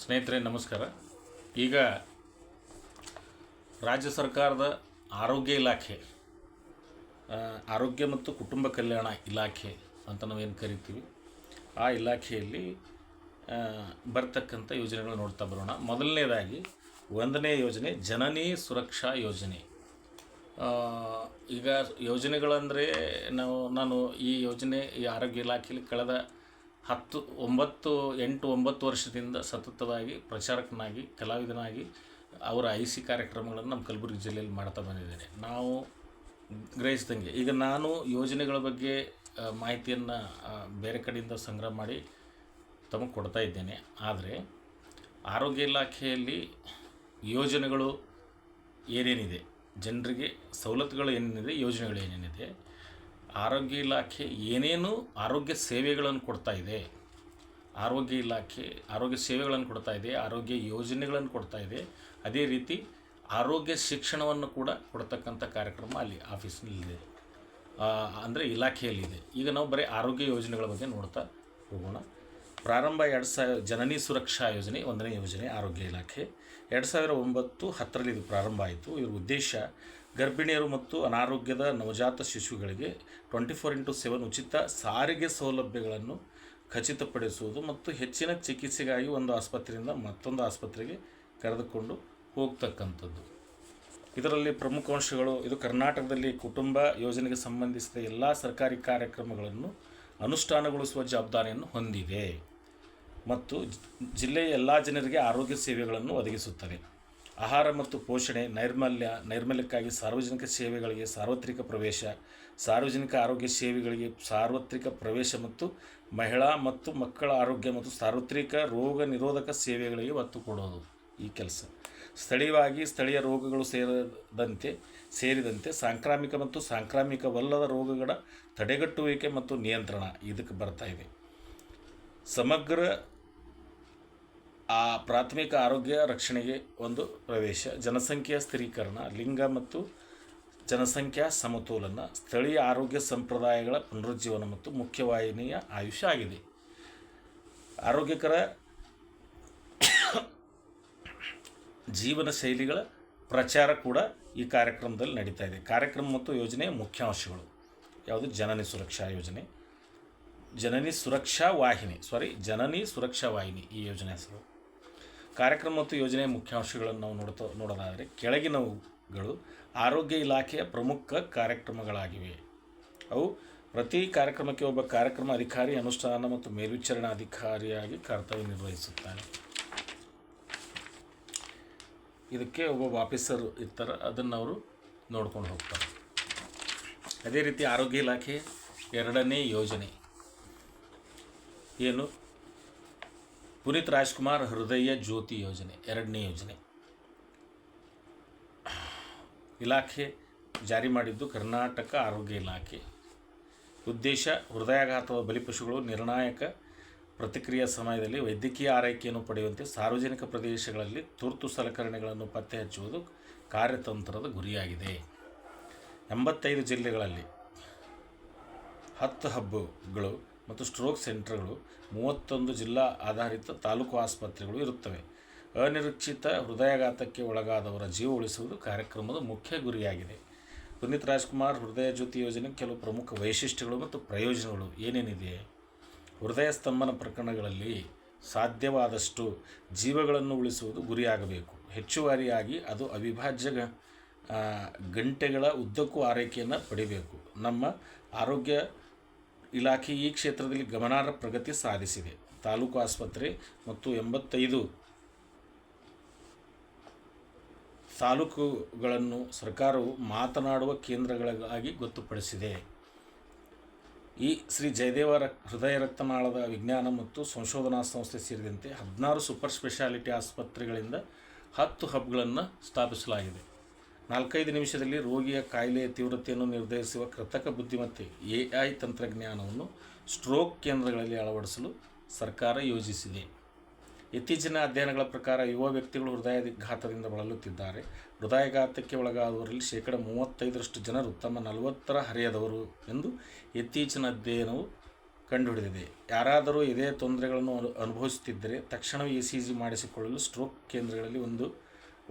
ಸ್ನೇಹಿತರೆ ನಮಸ್ಕಾರ. ಈಗ ರಾಜ್ಯ ಸರ್ಕಾರದ ಆರೋಗ್ಯ ಇಲಾಖೆ, ಆರೋಗ್ಯ ಮತ್ತು ಕುಟುಂಬ ಕಲ್ಯಾಣ ಇಲಾಖೆ ಅಂತ ನಾವೇನು ಕರಿತೀವಿ, ಆ ಇಲಾಖೆಯಲ್ಲಿ ಬರ್ತಕ್ಕಂಥ ಯೋಜನೆಗಳು ನೋಡ್ತಾ ಬರೋಣ. ಮೊದಲನೇದಾಗಿ 1ನೇ ಯೋಜನೆ ಜನನಿ ಸುರಕ್ಷಾ ಯೋಜನೆ. ಈಗ ಯೋಜನೆಗಳಂದರೆ ನಾನು ಈ ಯೋಜನೆ ಈ ಆರೋಗ್ಯ ಇಲಾಖೆಯಲ್ಲಿ ಕಳೆದ 8-9 ವರ್ಷದಿಂದ ಸತತವಾಗಿ ಪ್ರಚಾರಕನಾಗಿ, ಕಲಾವಿದನಾಗಿ ಅವರ IC ಕಾರ್ಯಕ್ರಮಗಳನ್ನು ನಮ್ಮ ಕಲಬುರಗಿ ಜಿಲ್ಲೆಯಲ್ಲಿ ಮಾಡ್ತಾ ಬಂದಿದ್ದೇನೆ. ನಾವು ಗ್ರಹಿಸಿದಂಗೆ ಈಗ ನಾನು ಯೋಜನೆಗಳ ಬಗ್ಗೆ ಮಾಹಿತಿಯನ್ನು ಬೇರೆ ಕಡೆಯಿಂದ ಸಂಗ್ರಹ ಮಾಡಿ ತಮಗೆ ಕೊಡ್ತಾ ಇದ್ದೇನೆ. ಆದರೆ ಆರೋಗ್ಯ ಇಲಾಖೆಯಲ್ಲಿ ಯೋಜನೆಗಳು ಏನೇನಿದೆ, ಜನರಿಗೆ ಸವಲತ್ತುಗಳು ಏನೇನಿದೆ, ಯೋಜನೆಗಳು ಏನೇನಿದೆ, ಆರೋಗ್ಯ ಇಲಾಖೆ ಏನೇನು ಆರೋಗ್ಯ ಸೇವೆಗಳನ್ನು ಕೊಡ್ತಾ ಇದೆ, ಆರೋಗ್ಯ ಇಲಾಖೆ ಆರೋಗ್ಯ ಸೇವೆಗಳನ್ನು ಕೊಡ್ತಾ ಇದೆ, ಆರೋಗ್ಯ ಯೋಜನೆಗಳನ್ನು ಕೊಡ್ತಾ ಇದೆ, ಅದೇ ರೀತಿ ಆರೋಗ್ಯ ಶಿಕ್ಷಣವನ್ನು ಕೂಡ ಕೊಡ್ತಕ್ಕಂಥ ಕಾರ್ಯಕ್ರಮ ಅಲ್ಲಿ ಆಫೀಸ್ನಲ್ಲಿದೆ, ಅಂದರೆ ಇಲಾಖೆಯಲ್ಲಿದೆ. ಈಗ ನಾವು ಬರೀ ಆರೋಗ್ಯ ಯೋಜನೆಗಳ ಬಗ್ಗೆ ನೋಡ್ತಾ ಹೋಗೋಣ. ಪ್ರಾರಂಭ 2000 ಜನನಿ ಸುರಕ್ಷಾ ಯೋಜನೆ 1ನೇ ಯೋಜನೆ ಆರೋಗ್ಯ ಇಲಾಖೆ 2009-10ರಲ್ಲಿ ಇದು ಪ್ರಾರಂಭ ಆಯಿತು. ಇದರ ಉದ್ದೇಶ ಗರ್ಭಿಣಿಯರು ಮತ್ತು ಅನಾರೋಗ್ಯದ ನವಜಾತ ಶಿಶುಗಳಿಗೆ 24x7 ಉಚಿತ ಸಾರಿಗೆ ಸೌಲಭ್ಯಗಳನ್ನು ಖಚಿತಪಡಿಸುವುದು ಮತ್ತು ಹೆಚ್ಚಿನ ಚಿಕಿತ್ಸೆಗಾಗಿ ಒಂದು ಆಸ್ಪತ್ರೆಯಿಂದ ಮತ್ತೊಂದು ಆಸ್ಪತ್ರೆಗೆ ಕರೆದುಕೊಂಡು ಹೋಗ್ತಕ್ಕಂಥದ್ದು. ಇದರಲ್ಲಿ ಪ್ರಮುಖ ಅಂಶಗಳು, ಇದು ಕರ್ನಾಟಕದಲ್ಲಿ ಕುಟುಂಬ ಯೋಜನೆಗೆ ಸಂಬಂಧಿಸಿದ ಎಲ್ಲ ಸರ್ಕಾರಿ ಕಾರ್ಯಕ್ರಮಗಳನ್ನು ಅನುಷ್ಠಾನಗೊಳಿಸುವ ಜವಾಬ್ದಾರಿಯನ್ನು ಹೊಂದಿದೆ ಮತ್ತು ಜಿಲ್ಲೆಯ ಎಲ್ಲ ಜನರಿಗೆ ಆರೋಗ್ಯ ಸೇವೆಗಳನ್ನು ಒದಗಿಸುತ್ತದೆ. ಆಹಾರ ಮತ್ತು ಪೋಷಣೆ, ನೈರ್ಮಲ್ಯಕ್ಕಾಗಿ ಸಾರ್ವಜನಿಕ ಸೇವೆಗಳಿಗೆ ಸಾರ್ವತ್ರಿಕ ಪ್ರವೇಶ, ಸಾರ್ವಜನಿಕ ಆರೋಗ್ಯ ಸೇವೆಗಳಿಗೆ ಸಾರ್ವತ್ರಿಕ ಪ್ರವೇಶ ಮತ್ತು ಮಹಿಳಾ ಮತ್ತು ಮಕ್ಕಳ ಆರೋಗ್ಯ ಮತ್ತು ಸಾರ್ವತ್ರಿಕ ರೋಗ ನಿರೋಧಕ ಸೇವೆಗಳಿಗೆ ಒತ್ತು ಕೊಡೋದು ಈ ಕೆಲಸ. ಸ್ಥಳೀಯವಾಗಿ ಸ್ಥಳೀಯ ರೋಗಗಳು ಸೇರಿದಂತೆ ಸಾಂಕ್ರಾಮಿಕ ಮತ್ತು ಸಾಂಕ್ರಾಮಿಕವಲ್ಲದ ರೋಗಗಳ ತಡೆಗಟ್ಟುವಿಕೆ ಮತ್ತು ನಿಯಂತ್ರಣ ಇದಕ್ಕೆ ಬರ್ತಾ ಇದೆ. ಸಮಗ್ರ ಪ್ರಾಥಮಿಕ ಆರೋಗ್ಯ ರಕ್ಷಣೆಗೆ ಒಂದು ಪ್ರವೇಶ, ಜನಸಂಖ್ಯೆಯ ಸ್ಥಿರೀಕರಣ, ಲಿಂಗ ಮತ್ತು ಜನಸಂಖ್ಯಾ ಸಮತೋಲನ, ಸ್ಥಳೀಯ ಆರೋಗ್ಯ ಸಂಪ್ರದಾಯಗಳ ಪುನರುಜ್ಜೀವನ ಮತ್ತು ಮುಖ್ಯವಾಹಿನಿಯ ಆಯುಷ್ಯ ಆಗಿದೆ. ಆರೋಗ್ಯಕರ ಜೀವನ ಶೈಲಿಗಳ ಪ್ರಚಾರ ಕೂಡ ಈ ಕಾರ್ಯಕ್ರಮದಲ್ಲಿ ನಡೀತಾ ಇದೆ. ಕಾರ್ಯಕ್ರಮ ಮತ್ತು ಯೋಜನೆಯ ಮುಖ್ಯಾಂಶಗಳು ಯಾವುದು? ಜನನಿ ಸುರಕ್ಷಾ ಯೋಜನೆ, ಜನನಿ ಸುರಕ್ಷಾ ವಾಹಿನಿ ಈ ಯೋಜನೆ ಹೆಸರು. ಕಾರ್ಯಕ್ರಮ ಮತ್ತು ಯೋಜನೆಯ ಮುಖ್ಯಾಂಶಗಳನ್ನು ನಾವು ನೋಡೋದಾದರೆ ಕೆಳಗಿನವುಗಳು ಆರೋಗ್ಯ ಇಲಾಖೆಯ ಪ್ರಮುಖ ಕಾರ್ಯಕ್ರಮಗಳಾಗಿವೆ. ಅವು ಪ್ರತಿ ಕಾರ್ಯಕ್ರಮಕ್ಕೆ ಒಬ್ಬ ಕಾರ್ಯಕ್ರಮ ಅಧಿಕಾರಿ, ಅನುಷ್ಠಾನ ಮತ್ತು ಮೇಲ್ವಿಚಾರಣಾ ಅಧಿಕಾರಿಯಾಗಿ ಕರ್ತವ್ಯ ನಿರ್ವಹಿಸುತ್ತಾನೆ. ಇದಕ್ಕೆ ಒಬ್ಬ ಆಫೀಸರ್ ಇರ್ತಾರೆ, ಅದನ್ನು ಅವರು ನೋಡ್ಕೊಂಡು ಹೋಗ್ತಾರೆ. ಅದೇ ರೀತಿ ಆರೋಗ್ಯ ಇಲಾಖೆ 2ನೇ ಯೋಜನೆ ಏನು? ಪುನೀತ್ ರಾಜ್ಕುಮಾರ್ ಹೃದಯ ಜ್ಯೋತಿ ಯೋಜನೆ 2ನೇ ಯೋಜನೆ. ಇಲಾಖೆ ಜಾರಿ ಮಾಡಿದ್ದು ಕರ್ನಾಟಕ ಆರೋಗ್ಯ ಇಲಾಖೆ. ಉದ್ದೇಶ ಹೃದಯಾಘಾತದ ಬಲಿಪಶುಗಳು ನಿರ್ಣಾಯಕ ಪ್ರತಿಕ್ರಿಯೆಯ ಸಮಯದಲ್ಲಿ ವೈದ್ಯಕೀಯ ಆರೈಕೆಯನ್ನು ಪಡೆಯುವಂತೆ ಸಾರ್ವಜನಿಕ ಪ್ರದೇಶಗಳಲ್ಲಿ ತುರ್ತು ಸಲಕರಣೆಗಳನ್ನು ಪತ್ತೆ ಹಚ್ಚುವುದು ಕಾರ್ಯತಂತ್ರದ ಗುರಿಯಾಗಿದೆ. 85 ಜಿಲ್ಲೆಗಳಲ್ಲಿ 10 ಹಬ್ಗಳು ಮತ್ತು ಸ್ಟ್ರೋಕ್ ಸೆಂಟರ್ಗಳು, 31 ಜಿಲ್ಲಾ ಆಧಾರಿತ ತಾಲೂಕು ಆಸ್ಪತ್ರೆಗಳು ಇರುತ್ತವೆ. ಅನಿರೀಕ್ಷಿತ ಹೃದಯಾಘಾತಕ್ಕೆ ಒಳಗಾದವರ ಜೀವ ಉಳಿಸುವುದು ಕಾರ್ಯಕ್ರಮದ ಮುಖ್ಯ ಗುರಿಯಾಗಿದೆ. ಪುನೀತ್ ರಾಜ್ಕುಮಾರ್ ಹೃದಯ ಜ್ಯೋತಿ ಯೋಜನೆ ಕೆಲವು ಪ್ರಮುಖ ವೈಶಿಷ್ಟ್ಯಗಳು ಮತ್ತು ಪ್ರಯೋಜನಗಳು ಏನೇನಿದೆ? ಹೃದಯ ಸ್ತಂಭನ ಪ್ರಕರಣಗಳಲ್ಲಿ ಸಾಧ್ಯವಾದಷ್ಟು ಜೀವಗಳನ್ನು ಉಳಿಸುವುದು ಗುರಿಯಾಗಬೇಕು. ಹೆಚ್ಚುವರಿಯಾಗಿ ಅದು ಅವಿಭಾಜ್ಯ ಗಂಟೆಗಳ ಉದ್ದಕ್ಕೂ ಆರೈಕೆಯನ್ನು ಪಡೆಯಬೇಕು. ನಮ್ಮ ಆರೋಗ್ಯ ಇಲಾಖೆ ಈ ಕ್ಷೇತ್ರದಲ್ಲಿ ಗಮನಾರ್ಹ ಪ್ರಗತಿ ಸಾಧಿಸಿದೆ. ತಾಲೂಕು ಆಸ್ಪತ್ರೆ ಮತ್ತು 85 ತಾಲೂಕುಗಳನ್ನು ಸರ್ಕಾರವು ಮಾತನಾಡುವ ಕೇಂದ್ರಗಳಾಗಿ ಗೊತ್ತುಪಡಿಸಿದೆ. ಈ ಶ್ರೀ ಜಯದೇವ ಹೃದಯ ರಕ್ತನಾಳದ ವಿಜ್ಞಾನ ಮತ್ತು ಸಂಶೋಧನಾ ಸಂಸ್ಥೆ ಸೇರಿದಂತೆ 16 ಸೂಪರ್ ಸ್ಪೆಷಾಲಿಟಿ ಆಸ್ಪತ್ರೆಗಳಿಂದ 10 ಹಬ್ಗಳನ್ನು ಸ್ಥಾಪಿಸಲಾಗಿದೆ. 4-5 ನಿಮಿಷದಲ್ಲಿ ರೋಗಿಯ ಕಾಯಿಲೆಯ ತೀವ್ರತೆಯನ್ನು ನಿರ್ಧರಿಸುವ ಕೃತಕ ಬುದ್ಧಿಮತ್ತೆ AI ತಂತ್ರಜ್ಞಾನವನ್ನು ಸ್ಟ್ರೋಕ್ ಕೇಂದ್ರಗಳಲ್ಲಿ ಅಳವಡಿಸಲು ಸರ್ಕಾರ ಯೋಜಿಸಿದೆ. ಇತ್ತೀಚಿನ ಅಧ್ಯಯನಗಳ ಪ್ರಕಾರ ಯುವ ವ್ಯಕ್ತಿಗಳು ಹೃದಯಾಘಾತದಿಂದ ಬಳಲುತ್ತಿದ್ದಾರೆ. ಹೃದಯಾಘಾತಕ್ಕೆ ಒಳಗಾದವರಲ್ಲಿ 35% ಜನರು ತಮ್ಮ 40ರ ಹರೆಯದವರು ಎಂದು ಇತ್ತೀಚಿನ ಅಧ್ಯಯನವು ಕಂಡುಹಿಡಿದಿದೆ. ಯಾರಾದರೂ ಇದೇ ತೊಂದರೆಗಳನ್ನು ಅನುಭವಿಸುತ್ತಿದ್ದರೆ ತಕ್ಷಣವೇ ECG ಮಾಡಿಸಿಕೊಳ್ಳಲು ಸ್ಟ್ರೋಕ್ ಕೇಂದ್ರಗಳಲ್ಲಿ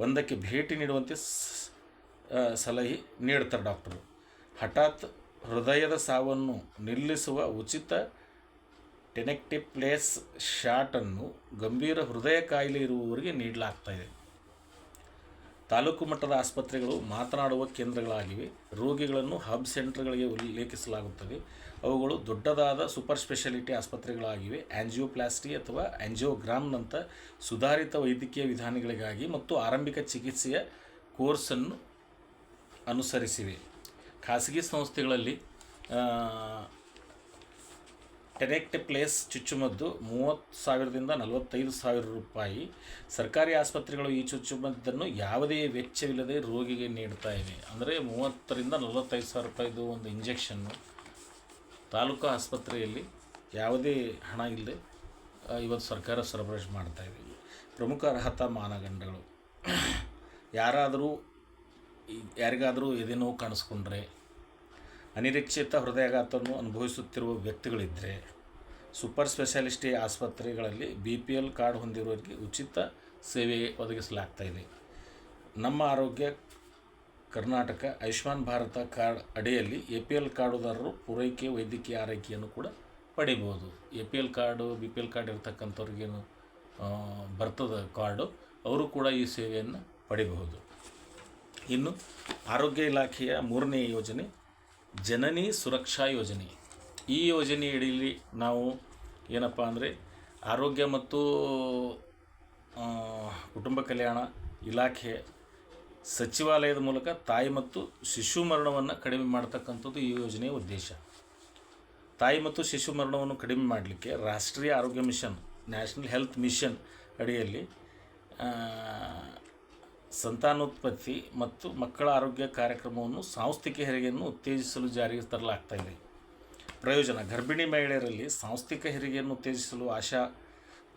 ಒಂದಕ್ಕೆ ಭೇಟಿ ನೀಡುವಂತೆ ಸಲಹೆ ನೀಡ್ತಾರೆ ಡಾಕ್ಟರು. ಹಠಾತ್ ಹೃದಯದ ಸಾವನ್ನು ನಿಲ್ಲಿಸುವ ಉಚಿತ ಟೆನೆಕ್ಟಿಪ್ಲೇಸ್ ಶಾಟನ್ನು ಗಂಭೀರ ಹೃದಯ ಕಾಯಿಲೆ ಇರುವವರಿಗೆ ನೀಡಲಾಗ್ತಾಯಿದೆ. ತಾಲೂಕು ಮಟ್ಟದ ಆಸ್ಪತ್ರೆಗಳು ಮಾತನಾಡುವ ಕೇಂದ್ರಗಳಾಗಿವೆ. ರೋಗಿಗಳನ್ನು ಹಬ್ ಸೆಂಟರ್ಗಳಿಗೆ ಉಲ್ಲೇಖಿಸಲಾಗುತ್ತದೆ. ಅವುಗಳು ದೊಡ್ಡದಾದ ಸೂಪರ್ ಸ್ಪೆಷಾಲಿಟಿ ಆಸ್ಪತ್ರೆಗಳಾಗಿವೆ. ಆಂಜಿಯೋಪ್ಲಾಸ್ಟಿ ಅಥವಾ ಆಂಜಿಯೋಗ್ರಾಮ್ನಂಥ ಸುಧಾರಿತ ವೈದ್ಯಕೀಯ ವಿಧಾನಗಳಿಗಾಗಿ ಮತ್ತು ಆರಂಭಿಕ ಚಿಕಿತ್ಸೆಯ ಕೋರ್ಸನ್ನು ಅನುಸರಿಸಿವೆ. ಖಾಸಗಿ ಸಂಸ್ಥೆಗಳಲ್ಲಿ ಟೆನೆಕ್ಟಿಪ್ಲೇಸ್ ಚುಚ್ಚುಮದ್ದು 30,000ದಿಂದ 45,000 ರೂಪಾಯಿ. ಸರ್ಕಾರಿ ಆಸ್ಪತ್ರೆಗಳು ಈ ಚುಚ್ಚುಮದ್ದನ್ನು ಯಾವುದೇ ವೆಚ್ಚವಿಲ್ಲದೆ ರೋಗಿಗೆ ನೀಡ್ತಾ ಇವೆ. ಅಂದರೆ 30,000ರಿಂದ 45,000 ರೂಪಾಯಿದು ಒಂದು ಇಂಜೆಕ್ಷನ್ನು ತಾಲೂಕು ಆಸ್ಪತ್ರೆಯಲ್ಲಿ ಯಾವುದೇ ಹಣ ಇಲ್ಲದೆ ಇವತ್ತು ಸರ್ಕಾರ ಸರಬರಾಜು ಮಾಡ್ತಾಯಿದೆ. ಪ್ರಮುಖ ಅರ್ಹತಾ ಮಾನದಂಡಗಳು: ಯಾರಿಗಾದರೂ ಎದೆ ನೋವು ಕಾಣಿಸ್ಕೊಂಡ್ರೆ, ಅನಿರೀಕ್ಷಿತ ಹೃದಯಾಘಾತವನ್ನು ಅನುಭವಿಸುತ್ತಿರುವ ವ್ಯಕ್ತಿಗಳಿದ್ದರೆ, ಸೂಪರ್ ಸ್ಪೆಷಾಲಿಟಿ ಆಸ್ಪತ್ರೆಗಳಲ್ಲಿ BPL ಕಾರ್ಡ್ ಹೊಂದಿರುವವರಿಗೆ ಉಚಿತ ಸೇವೆ ಒದಗಿಸಲಾಗ್ತಾಯಿದೆ. ನಮ್ಮ ಆರೋಗ್ಯ ಕರ್ನಾಟಕ ಆಯುಷ್ಮಾನ್ ಭಾರತ ಕಾರ್ಡ್ ಅಡಿಯಲ್ಲಿ APL ಕಾರ್ಡುದಾರರು ಪೂರೈಕೆ ವೈದ್ಯಕೀಯ ಆರೈಕೆಯನ್ನು ಕೂಡ ಪಡಿಬೋದು. APL ಕಾರ್ಡು BPL ಕಾರ್ಡ್ ಇರತಕ್ಕಂಥವ್ರಿಗೇನು ಬರ್ತದ ಕಾರ್ಡು, ಅವರು ಕೂಡ ಈ ಸೇವೆಯನ್ನು ಪಡಿಬಹುದು. ಇನ್ನು ಆರೋಗ್ಯ ಇಲಾಖೆಯ 3ನೇ ಯೋಜನೆ ಜನನಿ ಸುರಕ್ಷಾ ಯೋಜನೆ. ಈ ಯೋಜನೆ ಅಡಿಯಲ್ಲಿ ನಾವು ಏನಪ್ಪ ಅಂದರೆ ಆರೋಗ್ಯ ಮತ್ತು ಕುಟುಂಬ ಕಲ್ಯಾಣ ಇಲಾಖೆ ಸಚಿವಾಲಯದ ಮೂಲಕ ತಾಯಿ ಮತ್ತು ಶಿಶು ಮರಣವನ್ನು ಕಡಿಮೆ ಮಾಡ್ತಕ್ಕಂಥದ್ದು ಈ ಯೋಜನೆಯ ಉದ್ದೇಶ. ತಾಯಿ ಮತ್ತು ಶಿಶು ಮರಣವನ್ನು ಕಡಿಮೆ ಮಾಡಲಿಕ್ಕೆ ರಾಷ್ಟ್ರೀಯ ಆರೋಗ್ಯ ಮಿಷನ್, ನ್ಯಾಷನಲ್ ಹೆಲ್ತ್ ಮಿಷನ್ ಅಡಿಯಲ್ಲಿ ಸಂತಾನೋತ್ಪತ್ತಿ ಮತ್ತು ಮಕ್ಕಳ ಆರೋಗ್ಯ ಕಾರ್ಯಕ್ರಮವನ್ನು ಸಾಂಸ್ಥಿಕ ಹೆರಿಗೆಯನ್ನು ಉತ್ತೇಜಿಸಲು ಜಾರಿಗೆ ತರಲಾಗ್ತಾಯಿದೆ. ಪ್ರಯೋಜನ: ಗರ್ಭಿಣಿ ಮಹಿಳೆಯರಲ್ಲಿ ಸಾಂಸ್ಥಿಕ ಹೆರಿಗೆಯನ್ನು ಉತ್ತೇಜಿಸಲು ಆಶಾ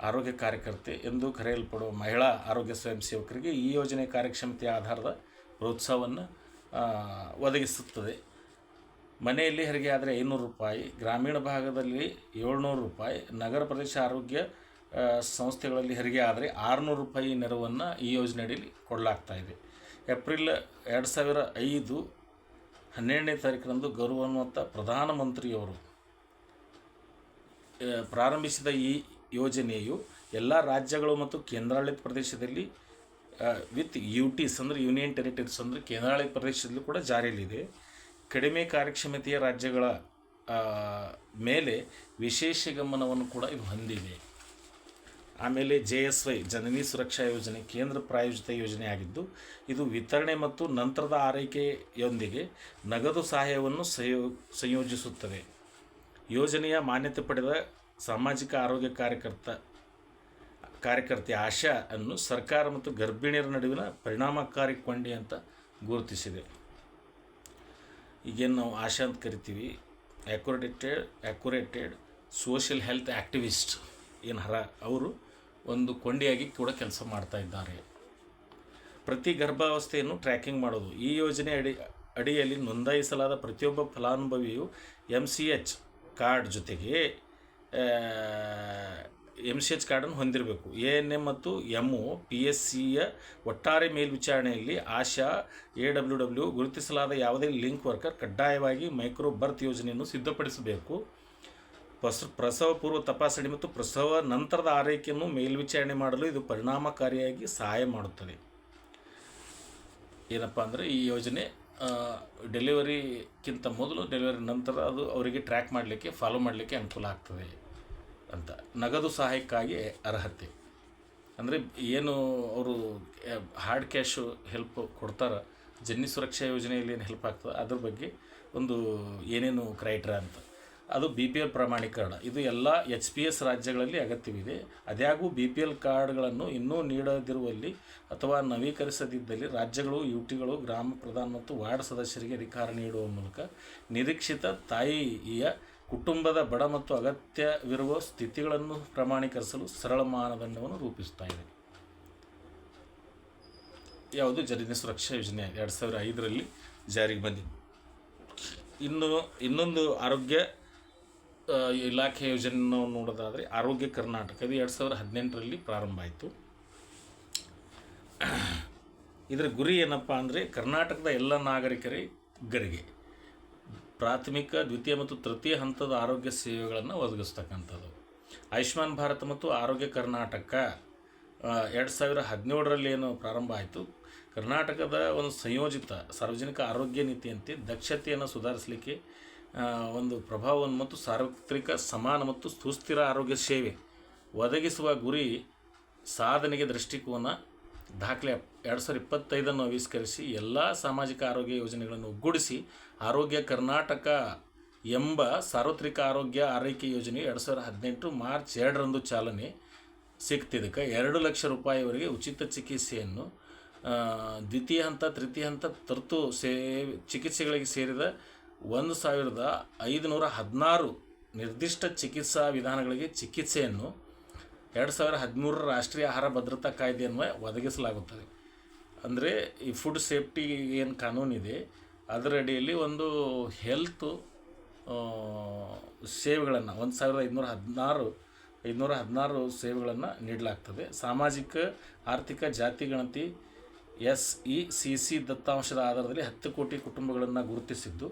ಆರೋಗ್ಯ ಕಾರ್ಯಕರ್ತೆ ಎಂದು ಕರೆಯಲ್ಪಡುವ ಮಹಿಳಾ ಆರೋಗ್ಯ ಸ್ವಯಂ ಸೇವಕರಿಗೆ ಈ ಯೋಜನೆ ಕಾರ್ಯಕ್ಷಮತೆಯ ಆಧಾರದ ಪ್ರೋತ್ಸಾಹವನ್ನು ಒದಗಿಸುತ್ತದೆ. ಮನೆಯಲ್ಲಿ ಹೆರಿಗೆ ಆದರೆ 500 ರೂಪಾಯಿ, ಗ್ರಾಮೀಣ ಭಾಗದಲ್ಲಿ 700 ರೂಪಾಯಿ, ನಗರ ಪ್ರದೇಶ ಆರೋಗ್ಯ ಸಂಸ್ಥೆಗಳಲ್ಲಿ ಹೆರಿಗೆ ಆದರೆ 600 ರೂಪಾಯಿ ನೆರವನ್ನು ಈ ಯೋಜನೆ ಅಡಿಯಲ್ಲಿ ಕೊಡಲಾಗ್ತಾಯಿದೆ. ಏಪ್ರಿಲ್ 2005 12ನೇ ತಾರೀಕಿನಂದು ಗೌರವಾನ್ವಿತ ಪ್ರಧಾನಮಂತ್ರಿಯವರು ಪ್ರಾರಂಭಿಸಿದ ಈ ಯೋಜನೆಯು ಎಲ್ಲ ರಾಜ್ಯಗಳು ಮತ್ತು ಕೇಂದ್ರಾಡಳಿತ ಪ್ರದೇಶದಲ್ಲಿ ವಿತ್ UTs ಅಂದರೆ ಯೂನಿಯನ್ ಟೆರಿಟರೀಸ್ ಅಂದರೆ ಕೇಂದ್ರಾಡಳಿತ ಪ್ರದೇಶದಲ್ಲಿ ಕೂಡ ಜಾರಿಯಲ್ಲಿದೆ. ಕಡಿಮೆ ಕಾರ್ಯಕ್ಷಮತೆಯ ರಾಜ್ಯಗಳ ಮೇಲೆ ವಿಶೇಷ ಗಮನವನ್ನು ಕೂಡ ಇದು ಹೊಂದಿದೆ. ಆಮೇಲೆ JSY ಜನನಿ ಸುರಕ್ಷಾ ಯೋಜನೆ ಕೇಂದ್ರ ಪ್ರಾಯೋಜಿತ ಯೋಜನೆಯಾಗಿದ್ದು, ಇದು ವಿತರಣೆ ಮತ್ತು ನಂತರದ ಆರೈಕೆಯೊಂದಿಗೆ ನಗದು ಸಹಾಯವನ್ನು ಸಂಯೋಜಿಸುತ್ತದೆ. ಯೋಜನೆಯ ಮಾನ್ಯತೆ ಪಡೆದ ಸಾಮಾಜಿಕ ಆರೋಗ್ಯ ಕಾರ್ಯಕರ್ತೆ ಆಶಾ ಅನ್ನು ಸರ್ಕಾರ ಮತ್ತು ಗರ್ಭಿಣಿಯರ ನಡುವಿನ ಪರಿಣಾಮಕಾರಿ ಕೊಂಡಿ ಅಂತ ಗುರುತಿಸಿದೆ. ಈಗೇನು ನಾವು ಆಶಾ ಅಂತ ಕರಿತೀವಿ, ಅಕ್ಯುರೇಟೆಡ್ ಸೋಷಿಯಲ್ ಹೆಲ್ತ್ ಆ್ಯಕ್ಟಿವಿಸ್ಟ್ ಅವರು ಒಂದು ಕೊಂಡಿಯಾಗಿ ಕೂಡ ಕೆಲಸ ಮಾಡ್ತಾ ಇದ್ದಾರೆ. ಪ್ರತಿ ಗರ್ಭಾವಸ್ಥೆಯನ್ನು ಟ್ರ್ಯಾಕಿಂಗ್ ಮಾಡೋದು. ಈ ಯೋಜನೆ ಅಡಿಯಲ್ಲಿ ನೋಂದಾಯಿಸಲಾದ ಪ್ರತಿಯೊಬ್ಬ ಫಲಾನುಭವಿಯು MCH ಕಾರ್ಡ್ ಜೊತೆಗೆ MCH ಕಾರ್ಡನ್ನು ಹೊಂದಿರಬೇಕು. ANM ಮತ್ತು MO PSCಯ ಒಟ್ಟಾರೆ ಮೇಲ್ವಿಚಾರಣೆಯಲ್ಲಿ ಆಶಾ AWW ಗುರುತಿಸಲಾದ ಯಾವುದೇ ಲಿಂಕ್ ವರ್ಕರ್ ಕಡ್ಡಾಯವಾಗಿ ಮೈಕ್ರೋ ಬರ್ತ್ ಯೋಜನೆಯನ್ನು ಸಿದ್ಧಪಡಿಸಬೇಕು. ಪ್ರಸವ ಪೂರ್ವ ತಪಾಸಣೆ ಮತ್ತು ಪ್ರಸವ ನಂತರದ ಆರೈಕೆಯನ್ನು ಮೇಲ್ವಿಚಾರಣೆ ಮಾಡಲು ಇದು ಪರಿಣಾಮಕಾರಿಯಾಗಿ ಸಹಾಯ ಮಾಡುತ್ತದೆ. ಏನಪ್ಪ ಅಂದರೆ ಈ ಯೋಜನೆ ಡೆಲಿವರಿಗಿಂತ ಮೊದಲು, ಡೆಲಿವರಿ ನಂತರ ಅದು ಅವರಿಗೆ ಟ್ರ್ಯಾಕ್ ಮಾಡಲಿಕ್ಕೆ, ಫಾಲೋ ಮಾಡಲಿಕ್ಕೆ ಅನುಕೂಲ ಆಗ್ತದೆ ಅಂತ. ನಗದು ಸಹಾಯಕ್ಕಾಗಿ ಅರ್ಹತೆ ಅಂದರೆ ಏನು ಅವರು ಹಾರ್ಡ್ ಕ್ಯಾಶು ಹೆಲ್ಪ್ ಕೊಡ್ತಾರೆ, ಜನನಿ ಸುರಕ್ಷಾ ಯೋಜನೆಯಲ್ಲಿ ಏನು ಹೆಲ್ಪ್ ಆಗ್ತದೆ ಅದ್ರ ಬಗ್ಗೆ ಒಂದು ಏನೇನು ಕ್ರೈಟೀರಿಯಾ ಅಂತ. ಅದು BPL ಪ್ರಮಾಣೀಕರಣ. ಇದು ಎಲ್ಲ HPS ರಾಜ್ಯಗಳಲ್ಲಿ ಅಗತ್ಯವಿದೆ. ಅದ್ಯಾಗೂ BPL ಕಾರ್ಡ್ಗಳನ್ನು ಇನ್ನೂ ನೀಡದಿರುವಲ್ಲಿ ಅಥವಾ ನವೀಕರಿಸದಿದ್ದಲ್ಲಿ ರಾಜ್ಯಗಳು UTಗಳು ಗ್ರಾಮ ಪ್ರಧಾನ ಮತ್ತು ವಾರ್ಡ್ ಸದಸ್ಯರಿಗೆ ಅಧಿಕಾರ ನೀಡುವ ಮೂಲಕ ನಿರೀಕ್ಷಿತ ತಾಯಿಯ ಕುಟುಂಬದ ಬಡ ಮತ್ತು ಅಗತ್ಯವಿರುವ ಸ್ಥಿತಿಗಳನ್ನು ಪ್ರಮಾಣೀಕರಿಸಲು ಸರಳ ಮಾನದಂಡವನ್ನು ರೂಪಿಸ್ತಾ ಇದೆ. ಯಾವುದು ಜನನಿ ಸುರಕ್ಷಾ ಯೋಜನೆ 2005ರಲ್ಲಿ ಜಾರಿಗೆ ಬಂದಿದೆ. ಇನ್ನೊಂದು ಆರೋಗ್ಯ ಇಲಾಖೆ ಯೋಜನೆ ನಾವು ನೋಡೋದಾದರೆ ಆರೋಗ್ಯ ಕರ್ನಾಟಕ, ಇದು 2018ರಲ್ಲಿ ಪ್ರಾರಂಭ ಆಯಿತು. ಇದರ ಗುರಿ ಏನಪ್ಪ ಅಂದರೆ ಕರ್ನಾಟಕದ ಎಲ್ಲ ನಾಗರಿಕರಿಗೆ ಪ್ರಾಥಮಿಕ, ದ್ವಿತೀಯ ಮತ್ತು ತೃತೀಯ ಹಂತದ ಆರೋಗ್ಯ ಸೇವೆಗಳನ್ನು ಒದಗಿಸ್ತಕ್ಕಂಥದ್ದು. ಆಯುಷ್ಮಾನ್ ಭಾರತ್ ಮತ್ತು ಆರೋಗ್ಯ ಕರ್ನಾಟಕ 2017ರಲ್ಲಿ ಏನು ಪ್ರಾರಂಭ ಆಯಿತು. ಕರ್ನಾಟಕದ ಒಂದು ಸಂಯೋಜಿತ ಸಾರ್ವಜನಿಕ ಆರೋಗ್ಯ ನೀತಿಯಂತೆ ದಕ್ಷತೆಯನ್ನು ಸುಧಾರಿಸಲಿಕ್ಕೆ ಒಂದು ಪ್ರಭಾವವನ್ನು ಮತ್ತು ಸಾರ್ವತ್ರಿಕ ಸಮಾನ ಮತ್ತು ಸುಸ್ಥಿರ ಆರೋಗ್ಯ ಸೇವೆ ಒದಗಿಸುವ ಗುರಿ ಸಾಧನೆಗೆ ದೃಷ್ಟಿಕೋನ ದಾಖಲೆ 2025 ಆವಿಷ್ಕರಿಸಿ ಎಲ್ಲ ಸಾಮಾಜಿಕ ಆರೋಗ್ಯ ಯೋಜನೆಗಳನ್ನು ಒಗ್ಗೂಡಿಸಿ ಆರೋಗ್ಯ ಕರ್ನಾಟಕ ಎಂಬ ಸಾರ್ವತ್ರಿಕ ಆರೋಗ್ಯ ಆರೈಕೆ ಯೋಜನೆಯು 2018 ಮಾರ್ಚ್ 2ರಂದು ಚಾಲನೆ ಸಿಗ್ತಿದ್ದಕ್ಕೆ 2 ಲಕ್ಷ ರೂಪಾಯಿವರೆಗೆ ಉಚಿತ ಚಿಕಿತ್ಸೆಯನ್ನು ದ್ವಿತೀಯ ಹಂತ, ತೃತೀಯ ಹಂತ ತುರ್ತು ಚಿಕಿತ್ಸೆಗಳಿಗೆ ಸೇರಿದ 1516 ನಿರ್ದಿಷ್ಟ ಚಿಕಿತ್ಸಾ ವಿಧಾನಗಳಿಗೆ ಚಿಕಿತ್ಸೆಯನ್ನು 2013ರ ರಾಷ್ಟ್ರೀಯ ಆಹಾರ ಭದ್ರತಾ ಕಾಯ್ದೆಯನ್ನು ಒದಗಿಸಲಾಗುತ್ತದೆ. ಅಂದರೆ ಈ ಫುಡ್ ಸೇಫ್ಟಿ ಏನು ಕಾನೂನಿದೆ ಅದರ ಅಡಿಯಲ್ಲಿ ಒಂದು ಹೆಲ್ತ್ ಸೇವೆಗಳನ್ನು 1516 ಸೇವೆಗಳನ್ನು ನೀಡಲಾಗ್ತದೆ. ಸಾಮಾಜಿಕ ಆರ್ಥಿಕ ಜಾತಿ ಗಣತಿ SECC ದತ್ತಾಂಶದ ಆಧಾರದಲ್ಲಿ 10 ಕೋಟಿ ಕುಟುಂಬಗಳನ್ನು ಗುರುತಿಸಿದ್ದು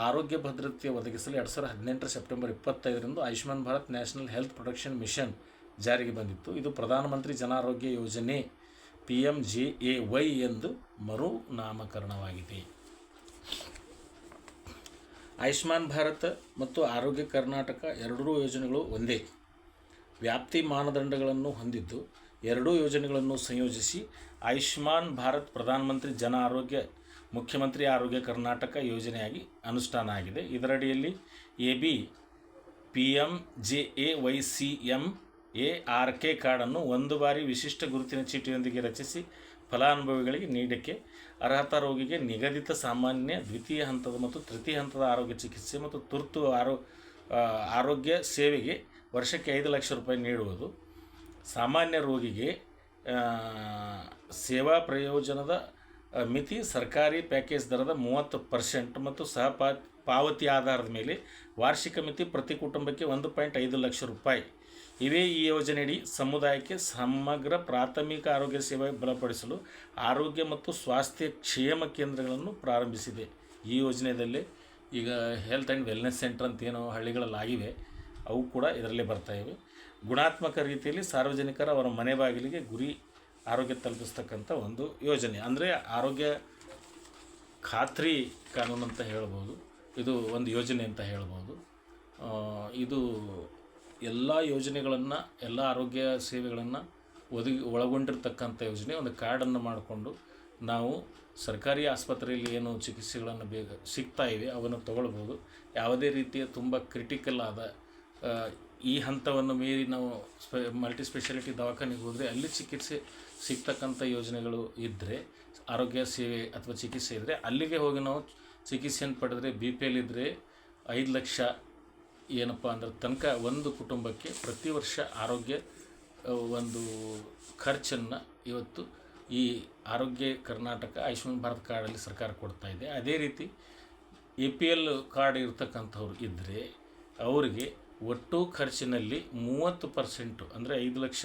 ಆರೋಗ್ಯ ಭದ್ರತೆ ಒದಗಿಸಲು 2018 ಸೆಪ್ಟೆಂಬರ್ 25ರಂದು Ayushman Bharat national health protection mission ಜಾರಿಗೆ ಬಂದಿತ್ತು. ಇದು ಪ್ರಧಾನಮಂತ್ರಿ ಜನ ಆರೋಗ್ಯ ಯೋಜನೆ PMJAY ಎಂದು ಮರುನಾಮಕರಣವಾಗಿದೆ. ಆಯುಷ್ಮಾನ್ ಭಾರತ್ ಮತ್ತು ಆರೋಗ್ಯ ಕರ್ನಾಟಕ ಎರಡೂ ಯೋಜನೆಗಳು ಒಂದೇ ವ್ಯಾಪ್ತಿ ಮಾನದಂಡಗಳನ್ನು ಹೊಂದಿದ್ದು, ಎರಡೂ ಯೋಜನೆಗಳನ್ನು ಸಂಯೋಜಿಸಿ ಆಯುಷ್ಮಾನ್ ಭಾರತ್ ಪ್ರಧಾನಮಂತ್ರಿ ಜನ ಆರೋಗ್ಯ ಮುಖ್ಯಮಂತ್ರಿ ಆರೋಗ್ಯ ಕರ್ನಾಟಕ ಯೋಜನೆಯಾಗಿ ಅನುಷ್ಠಾನ ಆಗಿದೆ. ಇದರಡಿಯಲ್ಲಿ AB PMJAYCMARK ಕಾರ್ಡನ್ನು ಒಂದು ಬಾರಿ ವಿಶಿಷ್ಟ ಗುರುತಿನ ಚೀಟಿಯೊಂದಿಗೆ ರಚಿಸಿ ಫಲಾನುಭವಿಗಳಿಗೆ ನೀಡಕ್ಕೆ ಅರ್ಹತಾ ರೋಗಿಗೆ ನಿಗದಿತ ಸಾಮಾನ್ಯ, ದ್ವಿತೀಯ ಹಂತದ ಮತ್ತು ತೃತೀಯ ಹಂತದ ಆರೋಗ್ಯ ಚಿಕಿತ್ಸೆ ಮತ್ತು ತುರ್ತು ಆರೋಗ್ಯ ಸೇವೆಗೆ ವರ್ಷಕ್ಕೆ 5 ಲಕ್ಷ ರೂಪಾಯಿ ನೀಡುವುದು. ಸಾಮಾನ್ಯ ರೋಗಿಗೆ ಸೇವಾ ಪ್ರಯೋಜನದ ಮಿತಿ ಸರ್ಕಾರಿ ಪ್ಯಾಕೇಜ್ ದರದ 30% ಮತ್ತು ಪಾವತಿ ಆಧಾರದ ಮೇಲೆ ವಾರ್ಷಿಕ ಮಿತಿ ಪ್ರತಿ ಕುಟುಂಬಕ್ಕೆ 1.5 ಲಕ್ಷ ರೂಪಾಯಿ. ಇವೇ ಈ ಯೋಜನೆಯಡಿ ಸಮುದಾಯಕ್ಕೆ ಸಮಗ್ರ ಪ್ರಾಥಮಿಕ ಆರೋಗ್ಯ ಸೇವೆ ಬಲಪಡಿಸಲು ಆರೋಗ್ಯ ಮತ್ತು ಸ್ವಾಸ್ಥ್ಯ ಕ್ಷೇಮ ಕೇಂದ್ರಗಳನ್ನು ಪ್ರಾರಂಭಿಸಿದೆ. ಈ ಯೋಜನೆಯಲ್ಲಿ ಈಗ ಹೆಲ್ತ್ ಆ್ಯಂಡ್ ವೆಲ್ನೆಸ್ ಸೆಂಟರ್ ಅಂತ ಏನೋ ಹಳ್ಳಿಗಳಲ್ಲಾಗಿವೆ, ಅವು ಕೂಡ ಇದರಲ್ಲೇ ಬರ್ತಾಯಿವೆ. ಗುಣಾತ್ಮಕ ರೀತಿಯಲ್ಲಿ ಸಾರ್ವಜನಿಕರ ಅವರ ಮನೆ ಬಾಗಿಲಿಗೆ ಗುರಿ ಆರೋಗ್ಯ ತಲುಪಿಸ್ತಕ್ಕಂಥ ಒಂದು ಯೋಜನೆ. ಅಂದರೆ ಆರೋಗ್ಯ ಖಾತ್ರಿ ಕಾನೂನು ಅಂತ ಹೇಳ್ಬೋದು, ಇದು ಒಂದು ಯೋಜನೆ ಅಂತ ಹೇಳ್ಬೋದು. ಇದು ಎಲ್ಲ ಯೋಜನೆಗಳನ್ನು, ಎಲ್ಲ ಆರೋಗ್ಯ ಸೇವೆಗಳನ್ನು ಒಳಗೊಂಡಿರ್ತಕ್ಕಂಥ ಯೋಜನೆ. ಒಂದು ಕಾರ್ಡನ್ನು ಮಾಡಿಕೊಂಡು ನಾವು ಸರ್ಕಾರಿ ಆಸ್ಪತ್ರೆಯಲ್ಲಿ ಏನು ಚಿಕಿತ್ಸೆಗಳನ್ನು ಬೇಗ ಸಿಗ್ತಾ ಇವೆ ಅವನ್ನು ತಗೊಳ್ಬೋದು. ಯಾವುದೇ ರೀತಿಯ ತುಂಬ ಕ್ರಿಟಿಕಲ್ ಆದ ಈ ಹಂತವನ್ನು ಮೀರಿ ನಾವು ಮಲ್ಟಿ ಸ್ಪೆಷಾಲಿಟಿ ದವಾಖಾನೆಗೆ ಹೋದರೆ ಅಲ್ಲಿ ಚಿಕಿತ್ಸೆ ಸಿಗ್ತಕ್ಕಂಥ ಯೋಜನೆಗಳು ಇದ್ದರೆ, ಆರೋಗ್ಯ ಸೇವೆ ಅಥವಾ ಚಿಕಿತ್ಸೆ ಇದ್ದರೆ ಅಲ್ಲಿಗೆ ಹೋಗಿ ನಾವು ಚಿಕಿತ್ಸೆಯನ್ನು ಪಡೆದರೆ BPL ಇದ್ದರೆ 5 ಲಕ್ಷ ಏನಪ್ಪ ಅಂದ್ರೆ ತನಕ ಒಂದು ಕುಟುಂಬಕ್ಕೆ ಪ್ರತಿ ವರ್ಷ ಆರೋಗ್ಯ ಒಂದು ಖರ್ಚನ್ನು ಇವತ್ತು ಈ ಆರೋಗ್ಯ ಕರ್ನಾಟಕ ಆಯುಷ್ಮಾನ್ ಭಾರತ್ ಕಾರ್ಡಲ್ಲಿ ಸರ್ಕಾರ ಕೊಡ್ತಾ ಇದೆ. ಅದೇ ರೀತಿ APL ಕಾರ್ಡ್ ಇರ್ತಕ್ಕಂಥವ್ರು ಇದ್ದರೆ ಅವರಿಗೆ ಒಟ್ಟು ಖರ್ಚಿನಲ್ಲಿ 30% ಅಂದರೆ 5 ಲಕ್ಷ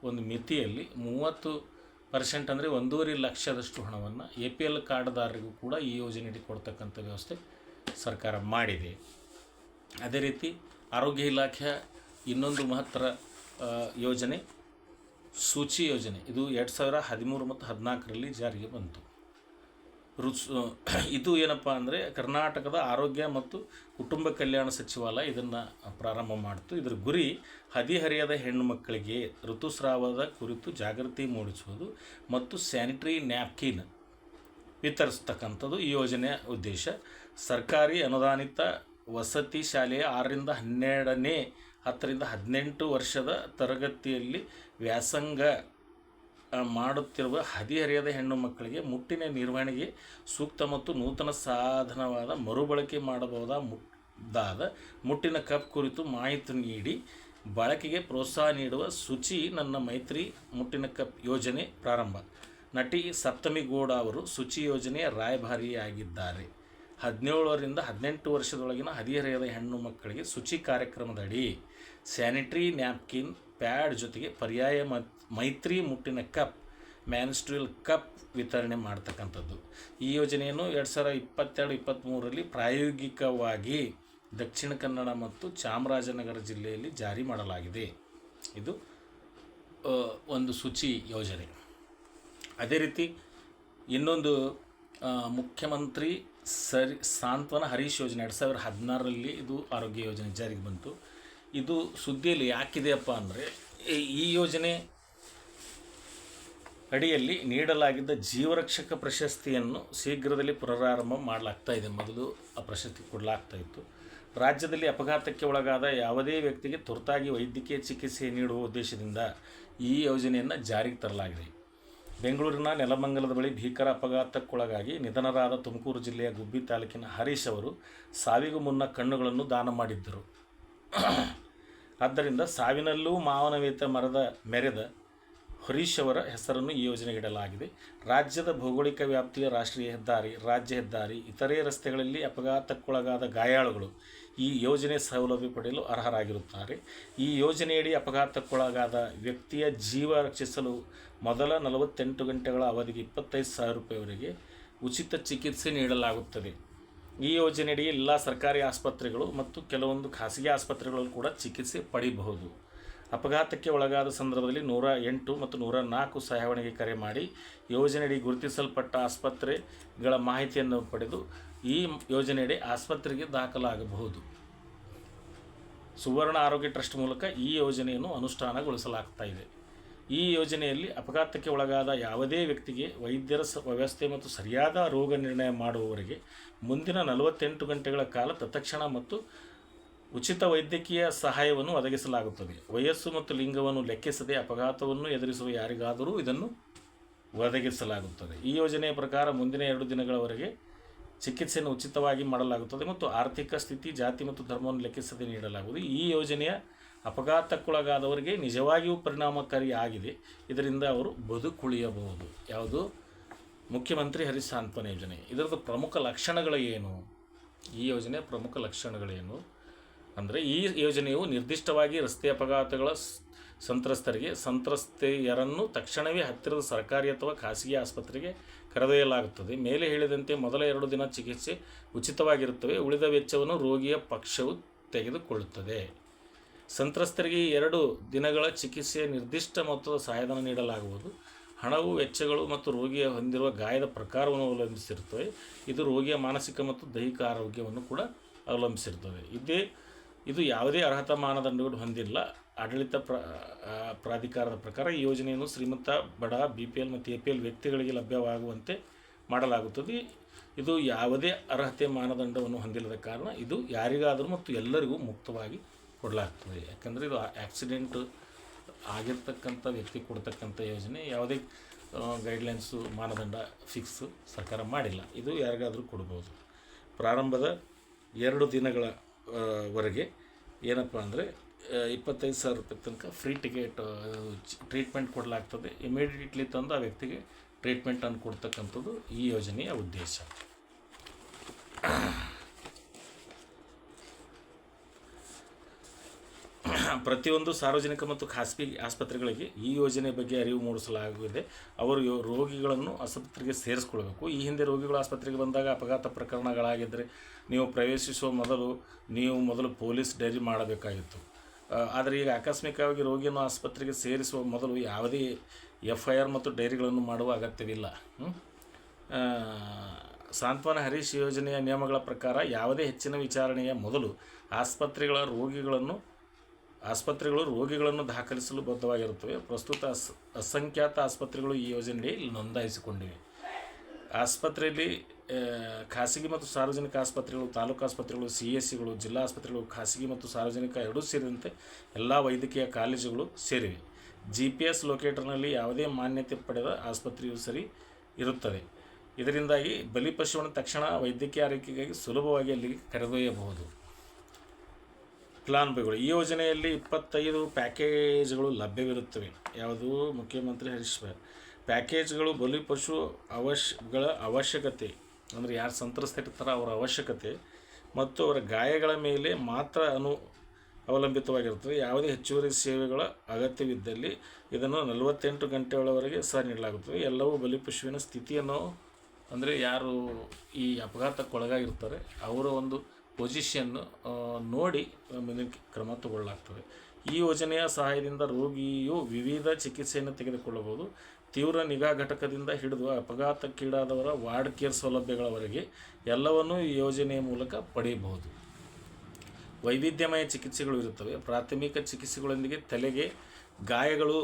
ಒಂದು ಮಿತಿಯಲ್ಲಿ 30% ಅಂದರೆ 1.5 ಲಕ್ಷದಷ್ಟು ಹಣವನ್ನು APL ಕಾರ್ಡ್ದಾರರಿಗೂ ಕೂಡ ಈ ಯೋಜನೆಯಡಿ ಕೊಡ್ತಕ್ಕಂಥ ವ್ಯವಸ್ಥೆ ಸರ್ಕಾರ ಮಾಡಿದೆ. ಅದೇ ರೀತಿ ಆರೋಗ್ಯ ಇಲಾಖೆಯ ಇನ್ನೊಂದು ಮಹತ್ತರ ಯೋಜನೆ ಸೂಚಿ ಯೋಜನೆ. ಇದು 2013 ಮತ್ತು 2014ರಲ್ಲಿ ಜಾರಿಗೆ ಬಂತು. ಇದು ಏನಪ್ಪ ಅಂದರೆ ಕರ್ನಾಟಕದ ಆರೋಗ್ಯ ಮತ್ತು ಕುಟುಂಬ ಕಲ್ಯಾಣ ಸಚಿವಾಲಯ ಇದನ್ನು ಪ್ರಾರಂಭ ಮಾಡಿತು. ಇದರ ಗುರಿ ಹದಿಹರೆಯದ ಹೆಣ್ಣು ಮಕ್ಕಳಿಗೆ ಋತುಸ್ರಾವದ ಕುರಿತು ಜಾಗೃತಿ ಮೂಡಿಸುವುದು ಮತ್ತು ಸ್ಯಾನಿಟರಿ ನ್ಯಾಪ್ಕಿನ್ ವಿತರಿಸ್ತಕ್ಕಂಥದ್ದು ಈ ಯೋಜನೆಯ ಉದ್ದೇಶ. ಸರ್ಕಾರಿ ಅನುದಾನಿತ ವಸತಿ ಶಾಲೆಯ 6ರಿಂದ 12ನೇ 10ರಿಂದ 18 ವರ್ಷದ ತರಗತಿಯಲ್ಲಿ ವ್ಯಾಸಂಗ ಮಾಡುತ್ತಿರುವ ಹದಿಹರೆಯದ ಹೆಣ್ಣು ಮಕ್ಕಳಿಗೆ ಮುಟ್ಟಿನ ನಿರ್ವಹಣೆಗೆ ಸೂಕ್ತ ಮತ್ತು ನೂತನ ಸಾಧನವಾದ ಮರುಬಳಕೆ ಮಾಡಬಹುದಾದ ಮುಟ್ಟಿನ ಕಪ್ ಕುರಿತು ಮಾಹಿತಿ ನೀಡಿ ಬಳಕೆಗೆ ಪ್ರೋತ್ಸಾಹ ನೀಡುವ ಶುಚಿ ನನ್ನ ಮೈತ್ರಿ ಮುಟ್ಟಿನ ಕಪ್ ಯೋಜನೆ ಪ್ರಾರಂಭ. ನಟಿ ಸಪ್ತಮಿ ಗೌಡ ಅವರು ಶುಚಿ ಯೋಜನೆಯ ರಾಯಭಾರಿಯಾಗಿದ್ದಾರೆ. 17ರಿಂದ 18 ವರ್ಷದೊಳಗಿನ ಹದಿಹರೆಯದ ಹೆಣ್ಣು ಮಕ್ಕಳಿಗೆ ಶುಚಿ ಕಾರ್ಯಕ್ರಮದಡಿ ಸ್ಯಾನಿಟರಿ ನ್ಯಾಪ್ಕಿನ್ ಪ್ಯಾಡ್ ಜೊತೆಗೆ ಪರ್ಯಾಯ ಮೈತ್ರಿ ಮುಟ್ಟಿನ ಕಪ್ ಮ್ಯಾನ್ಸ್ಟ್ರಿಯಲ್ ಕಪ್ ವಿತರಣೆ ಮಾಡ್ತಕ್ಕಂಥದ್ದು. ಈ ಯೋಜನೆಯನ್ನು 2022-23ರಲ್ಲಿ ಪ್ರಾಯೋಗಿಕವಾಗಿ ದಕ್ಷಿಣ ಕನ್ನಡ ಮತ್ತು ಚಾಮರಾಜನಗರ ಜಿಲ್ಲೆಯಲ್ಲಿ ಜಾರಿ ಮಾಡಲಾಗಿದೆ. ಇದು ಒಂದು ಶುಚಿ ಯೋಜನೆ. ಅದೇ ರೀತಿ ಇನ್ನೊಂದು ಮುಖ್ಯಮಂತ್ರಿ ಸಾಂತ್ವನ ಹರೀಶ್ ಯೋಜನೆ 2016ರಲ್ಲಿ ಇದು ಆರೋಗ್ಯ ಯೋಜನೆ ಜಾರಿಗೆ ಬಂತು. ಇದು ಸುದ್ದಿಯಲ್ಲಿ ಯಾಕಿದೆಯಪ್ಪ ಅಂದರೆ, ಈ ಯೋಜನೆ ಅಡಿಯಲ್ಲಿ ನೀಡಲಾಗಿದ್ದ ಜೀವರಕ್ಷಕ ಪ್ರಶಸ್ತಿಯನ್ನು ಶೀಘ್ರದಲ್ಲಿ ಪುನರಾರಂಭ ಮಾಡಲಾಗ್ತಾ ಇದೆ. ಮೊದಲು ಆ ಪ್ರಶಸ್ತಿ ಕೊಡಲಾಗ್ತಾ ಇತ್ತು. ರಾಜ್ಯದಲ್ಲಿ ಅಪಘಾತಕ್ಕೆ ಒಳಗಾದ ಯಾವುದೇ ವ್ಯಕ್ತಿಗೆ ತುರ್ತಾಗಿ ವೈದ್ಯಕೀಯ ಚಿಕಿತ್ಸೆ ನೀಡುವ ಉದ್ದೇಶದಿಂದ ಈ ಯೋಜನೆಯನ್ನು ಜಾರಿಗೆ ತರಲಾಗಿದೆ. ಬೆಂಗಳೂರಿನ ನೆಲಮಂಗಲದ ಬಳಿ ಭೀಕರ ಅಪಘಾತಕ್ಕೊಳಗಾಗಿ ನಿಧನರಾದ ತುಮಕೂರು ಜಿಲ್ಲೆಯ ಗುಬ್ಬಿ ತಾಲೂಕಿನ ಹರೀಶ್ ಅವರು ಸಾವಿಗೂ ಮುನ್ನ ಕಣ್ಣುಗಳನ್ನು ದಾನ ಮಾಡಿದ್ದರು. ಆದ್ದರಿಂದ ಸಾವಿನಲ್ಲೂ ಮಾನವೀಯತೆ ಮೆರೆದ ಹರೀಶ್ ಅವರ ಹೆಸರನ್ನು ಈ ಯೋಜನೆಗೆ ಇಡಲಾಗಿದೆ. ರಾಜ್ಯದ ಭೌಗೋಳಿಕ ವ್ಯಾಪ್ತಿಯ ರಾಷ್ಟ್ರೀಯ ಹೆದ್ದಾರಿ, ರಾಜ್ಯ ಹೆದ್ದಾರಿ, ಇತರೆ ರಸ್ತೆಗಳಲ್ಲಿ ಅಪಘಾತಕ್ಕೊಳಗಾದ ಗಾಯಾಳುಗಳು ಈ ಯೋಜನೆ ಸೌಲಭ್ಯ ಪಡೆಯಲು ಅರ್ಹರಾಗಿರುತ್ತಾರೆ. ಈ ಯೋಜನೆಯಡಿ ಅಪಘಾತಕ್ಕೊಳಗಾದ ವ್ಯಕ್ತಿಯ ಜೀವ ರಕ್ಷಿಸಲು ಮೊದಲ 48 ಗಂಟೆಗಳ ಅವಧಿಗೆ 25,000 ರೂಪಾಯಿವರೆಗೆ ಉಚಿತ ಚಿಕಿತ್ಸೆ ನೀಡಲಾಗುತ್ತದೆ. ಈ ಯೋಜನೆಯಡಿ ಎಲ್ಲ ಸರ್ಕಾರಿ ಆಸ್ಪತ್ರೆಗಳು ಮತ್ತು ಕೆಲವೊಂದು ಖಾಸಗಿ ಆಸ್ಪತ್ರೆಗಳಲ್ಲಿ ಕೂಡ ಚಿಕಿತ್ಸೆ ಪಡೆಯಬಹುದು. ಅಪಘಾತಕ್ಕೆ ಒಳಗಾದ ಸಂದರ್ಭದಲ್ಲಿ 108 ಮತ್ತು 104 ಸಹಾಯವಾಣಿಗೆ ಕರೆ ಮಾಡಿ ಯೋಜನೆಯಡಿ ಗುರುತಿಸಲ್ಪಟ್ಟ ಆಸ್ಪತ್ರೆಗಳ ಮಾಹಿತಿಯನ್ನು ಪಡೆದು ಈ ಯೋಜನೆಯಡಿ ಆಸ್ಪತ್ರೆಗೆ ದಾಖಲಾಗಬಹುದು. ಸುವರ್ಣ ಆರೋಗ್ಯ ಟ್ರಸ್ಟ್ ಮೂಲಕ ಈ ಯೋಜನೆಯನ್ನು ಅನುಷ್ಠಾನಗೊಳಿಸಲಾಗ್ತಾ ಇದೆ. ಈ ಯೋಜನೆಯಲ್ಲಿ ಅಪಘಾತಕ್ಕೆ ಒಳಗಾದ ಯಾವುದೇ ವ್ಯಕ್ತಿಗೆ ವೈದ್ಯರ ವ್ಯವಸ್ಥೆ ಮತ್ತು ಸರಿಯಾದ ರೋಗ ನಿರ್ಣಯ ಮಾಡುವವರೆಗೆ ಮುಂದಿನ 48 ಗಂಟೆಗಳ ಕಾಲ ತತ್ಕ್ಷಣ ಮತ್ತು ಉಚಿತ ವೈದ್ಯಕೀಯ ಸಹಾಯವನ್ನು ಒದಗಿಸಲಾಗುತ್ತದೆ. ವಯಸ್ಸು ಮತ್ತು ಲಿಂಗವನ್ನು ಲೆಕ್ಕಿಸದೆ ಅಪಘಾತವನ್ನು ಎದುರಿಸುವ ಯಾರಿಗಾದರೂ ಇದನ್ನು ಒದಗಿಸಲಾಗುತ್ತದೆ. ಈ ಯೋಜನೆಯ ಪ್ರಕಾರ ಮುಂದಿನ 2 ದಿನಗಳವರೆಗೆ ಚಿಕಿತ್ಸೆಯನ್ನು ಉಚಿತವಾಗಿ ಮಾಡಲಾಗುತ್ತದೆ ಮತ್ತು ಆರ್ಥಿಕ ಸ್ಥಿತಿ, ಜಾತಿ ಮತ್ತು ಧರ್ಮವನ್ನು ಲೆಕ್ಕಿಸದೆ ನೀಡಲಾಗುವುದು. ಈ ಯೋಜನೆಯ ಅಪಘಾತಕ್ಕೊಳಗಾದವರಿಗೆ ನಿಜವಾಗಿಯೂ ಪರಿಣಾಮಕಾರಿ ಆಗಿದೆ. ಇದರಿಂದ ಅವರು ಬದುಕುಳಿಯಬಹುದು. ಯಾವುದು? ಮುಖ್ಯಮಂತ್ರಿ ಹರೀಶ್ ಸಾಂತ್ವನ ಯೋಜನೆ. ಇದರದ್ದು ಪ್ರಮುಖ ಲಕ್ಷಣಗಳು ಏನು? ಈ ಯೋಜನೆಯ ಪ್ರಮುಖ ಲಕ್ಷಣಗಳೇನು ಅಂದರೆ, ಈ ಯೋಜನೆಯು ನಿರ್ದಿಷ್ಟವಾಗಿ ರಸ್ತೆ ಅಪಘಾತಗಳ ಸಂತ್ರಸ್ತೆಯರನ್ನು ತಕ್ಷಣವೇ ಹತ್ತಿರದ ಸರ್ಕಾರಿ ಅಥವಾ ಖಾಸಗಿ ಆಸ್ಪತ್ರೆಗೆ ಕರೆದೊಯ್ಯಲಾಗುತ್ತದೆ. ಮೇಲೆ ಹೇಳಿದಂತೆ ಮೊದಲ 2 ದಿನ ಚಿಕಿತ್ಸೆ ಉಚಿತವಾಗಿರುತ್ತವೆ. ಉಳಿದ ವೆಚ್ಚವನ್ನು ರೋಗಿಯ ಪಕ್ಷವು ತೆಗೆದುಕೊಳ್ಳುತ್ತದೆ. ಸಂತ್ರಸ್ತರಿಗೆ 2 ದಿನಗಳ ಚಿಕಿತ್ಸೆಯ ನಿರ್ದಿಷ್ಟ ಮೊತ್ತದ ಸಹಾಯಧನ ನೀಡಲಾಗುವುದು. ಹಣವು ವೆಚ್ಚಗಳು ಮತ್ತು ರೋಗಿಯ ಹೊಂದಿರುವ ಗಾಯದ ಪ್ರಕಾರವನ್ನು ಅವಲಂಬಿಸಿರುತ್ತವೆ. ಇದು ರೋಗಿಯ ಮಾನಸಿಕ ಮತ್ತು ದೈಹಿಕ ಆರೋಗ್ಯವನ್ನು ಕೂಡ ಅವಲಂಬಿಸಿರುತ್ತದೆ. ಇದು ಯಾವುದೇ ಅರ್ಹತಾ ಮಾನದಂಡಗಳು ಹೊಂದಿಲ್ಲ. ಆಡಳಿತ ಪ್ರಾಧಿಕಾರದ ಪ್ರಕಾರ ಈ ಯೋಜನೆಯನ್ನು ಶ್ರೀಮಂತ, ಬಡ, BPL ಮತ್ತು APL ವ್ಯಕ್ತಿಗಳಿಗೆ ಲಭ್ಯವಾಗುವಂತೆ ಮಾಡಲಾಗುತ್ತದೆ. ಇದು ಯಾವುದೇ ಅರ್ಹತೆ ಮಾನದಂಡವನ್ನು ಹೊಂದಿಲ್ಲದ ಕಾರಣ ಇದು ಯಾರಿಗಾದರೂ ಮತ್ತು ಎಲ್ಲರಿಗೂ ಮುಕ್ತವಾಗಿ ಕೊಡಲಾಗ್ತದೆ. ಯಾಕಂದರೆ ಇದು ಆಕ್ಸಿಡೆಂಟ್ ಆಗಿರ್ತಕ್ಕಂಥ ವ್ಯಕ್ತಿ ಕೊಡ್ತಕ್ಕಂಥ ಯೋಜನೆ. ಯಾವುದೇ ಗೈಡ್ಲೈನ್ಸು, ಮಾನದಂಡ ಫಿಕ್ಸು ಸರ್ಕಾರ ಮಾಡಿಲ್ಲ. ಇದು ಯಾರಿಗಾದರೂ ಕೊಡ್ಬೋದು. ಪ್ರಾರಂಭದ 2 ದಿನಗಳ ವರೆಗೆ ಏನಪ್ಪ ಅಂದರೆ 25,000 ರೂಪಾಯಿ ತನಕ ಫ್ರೀ ಟ್ರೀಟ್ಮೆಂಟ್ ಕೊಡಲಾಗ್ತದೆ. ಇಮಿಡಿಯೇಟ್ಲಿ ತಂದು ಆ ವ್ಯಕ್ತಿಗೆ ಟ್ರೀಟ್ಮೆಂಟನ್ನು ಕೊಡ್ತಕ್ಕಂಥದ್ದು ಈ ಯೋಜನೆಯ ಉದ್ದೇಶ. ಪ್ರತಿಯೊಂದು ಸಾರ್ವಜನಿಕ ಮತ್ತು ಖಾಸಗಿ ಆಸ್ಪತ್ರೆಗಳಿಗೆ ಈ ಯೋಜನೆ ಬಗ್ಗೆ ಅರಿವು ಮೂಡಿಸಲಾಗಿದೆ. ಅವರು ರೋಗಿಗಳನ್ನು ಆಸ್ಪತ್ರೆಗೆ ಸೇರಿಸ್ಕೊಳ್ಬೇಕು. ಈ ಹಿಂದೆ ರೋಗಿಗಳು ಆಸ್ಪತ್ರೆಗೆ ಬಂದಾಗ ಅಪಘಾತ ಪ್ರಕರಣಗಳಾಗಿದ್ದರೆ ನೀವು ಪ್ರವೇಶಿಸುವ ಮೊದಲು ಪೊಲೀಸ್ ಡೈರಿ ಮಾಡಬೇಕಾಗಿತ್ತು. ಆದರೆ ಈಗ ಆಕಸ್ಮಿಕವಾಗಿ ರೋಗಿಯನ್ನು ಆಸ್ಪತ್ರೆಗೆ ಸೇರಿಸುವ ಮೊದಲು ಯಾವುದೇ FIR ಮತ್ತು ಡೈರಿಗಳನ್ನು ಮಾಡುವ ಅಗತ್ಯವಿಲ್ಲ. ಸಾಂತ್ವನ ಹರೀಶ್ ಯೋಜನೆಯ ನಿಯಮಗಳ ಪ್ರಕಾರ ಯಾವುದೇ ಹೆಚ್ಚಿನ ವಿಚಾರಣೆಯ ಮೊದಲು ಆಸ್ಪತ್ರೆಗಳು ರೋಗಿಗಳನ್ನು ದಾಖಲಿಸಲು ಬದ್ಧವಾಗಿರುತ್ತವೆ. ಪ್ರಸ್ತುತ ಅಸಂಖ್ಯಾತ ಆಸ್ಪತ್ರೆಗಳು ಈ ಯೋಜನೆಯಲ್ಲಿ ನೋಂದಾಯಿಸಿಕೊಂಡಿವೆ. ಆಸ್ಪತ್ರೆಯಲ್ಲಿ ಖಾಸಗಿ ಮತ್ತು ಸಾರ್ವಜನಿಕ ಆಸ್ಪತ್ರೆಗಳು, ತಾಲೂಕು ಆಸ್ಪತ್ರೆಗಳು, CSCಗಳು, ಜಿಲ್ಲಾ ಆಸ್ಪತ್ರೆಗಳು, ಖಾಸಗಿ ಮತ್ತು ಸಾರ್ವಜನಿಕ ಎರಡೂ ಸೇರಿದಂತೆ ಎಲ್ಲ ವೈದ್ಯಕೀಯ ಕಾಲೇಜುಗಳು ಸೇರಿವೆ. GPS ಲೊಕೇಟರ್ನಲ್ಲಿ ಯಾವುದೇ ಮಾನ್ಯತೆ ಪಡೆದ ಆಸ್ಪತ್ರೆಯು ಸರಿ ಇರುತ್ತದೆ. ಇದರಿಂದಾಗಿ ಬಲಿಪಶುವನ್ನು ತಕ್ಷಣ ವೈದ್ಯಕೀಯ ಆರೈಕೆಗಾಗಿ ಸುಲಭವಾಗಿ ಅಲ್ಲಿಗೆ ಕರೆದೊಯ್ಯಬಹುದು. ಫಲಾನುಭವಿಗಳು ಈ ಯೋಜನೆಯಲ್ಲಿ 25 ಪ್ಯಾಕೇಜ್ಗಳು ಲಭ್ಯವಿರುತ್ತವೆ. ಯಾವುದು? ಮುಖ್ಯಮಂತ್ರಿ ಹರೀಶ್ ಪ್ಯಾಕೇಜ್ಗಳು ಬಲಿಪಶು ಅವಶ್ಯಕತೆ ಅಂದರೆ ಯಾರು ಸಂತ್ರಸ್ತರಿರ್ತಾರೋ ಅವರ ಅವಶ್ಯಕತೆ ಮತ್ತು ಅವರ ಗಾಯಗಳ ಮೇಲೆ ಮಾತ್ರ ಅವಲಂಬಿತವಾಗಿರುತ್ತದೆ. ಯಾವುದೇ ಹೆಚ್ಚುವರಿ ಸೇವೆಗಳ ಅಗತ್ಯವಿದ್ದಲ್ಲಿ ಇದನ್ನು 48 ಗಂಟೆಗಳವರೆಗೆ ಸಹ ನೀಡಲಾಗುತ್ತದೆ. ಎಲ್ಲವೂ ಬಲಿಪಶುವಿನ ಸ್ಥಿತಿಯನ್ನು, ಅಂದರೆ ಯಾರು ಈ ಅಪಘಾತಕ್ಕೊಳಗಾಗಿರ್ತಾರೆ ಅವರ ಒಂದು ಪೊಸಿಷನ್ನು ನೋಡಿ ಮುಂದಿನ ಕ್ರಮ ತಗೊಳ್ಳಲಾಗ್ತದೆ. ಈ ಯೋಜನೆಯ ಸಹಾಯದಿಂದ ರೋಗಿಯು ವಿವಿಧ ಚಿಕಿತ್ಸೆಯನ್ನು ತೆಗೆದುಕೊಳ್ಳಬಹುದು. ತೀವ್ರ ನಿಗಾ ಘಟಕದಿಂದ ಹಿಡಿದು ಅಪಘಾತಕ್ಕೀಡಾದವರ ವಾರ್ಡ್ ಕೇರ್ ಸೌಲಭ್ಯಗಳವರೆಗೆ ಎಲ್ಲವನ್ನೂ ಈ ಯೋಜನೆಯ ಮೂಲಕ ಪಡೆಯಬಹುದು. ವೈವಿಧ್ಯಮಯ ಚಿಕಿತ್ಸೆಗಳು ಇರುತ್ತವೆ. ಪ್ರಾಥಮಿಕ ಚಿಕಿತ್ಸೆಗಳೊಂದಿಗೆ ತಲೆಗೆ ಗಾಯಗಳು,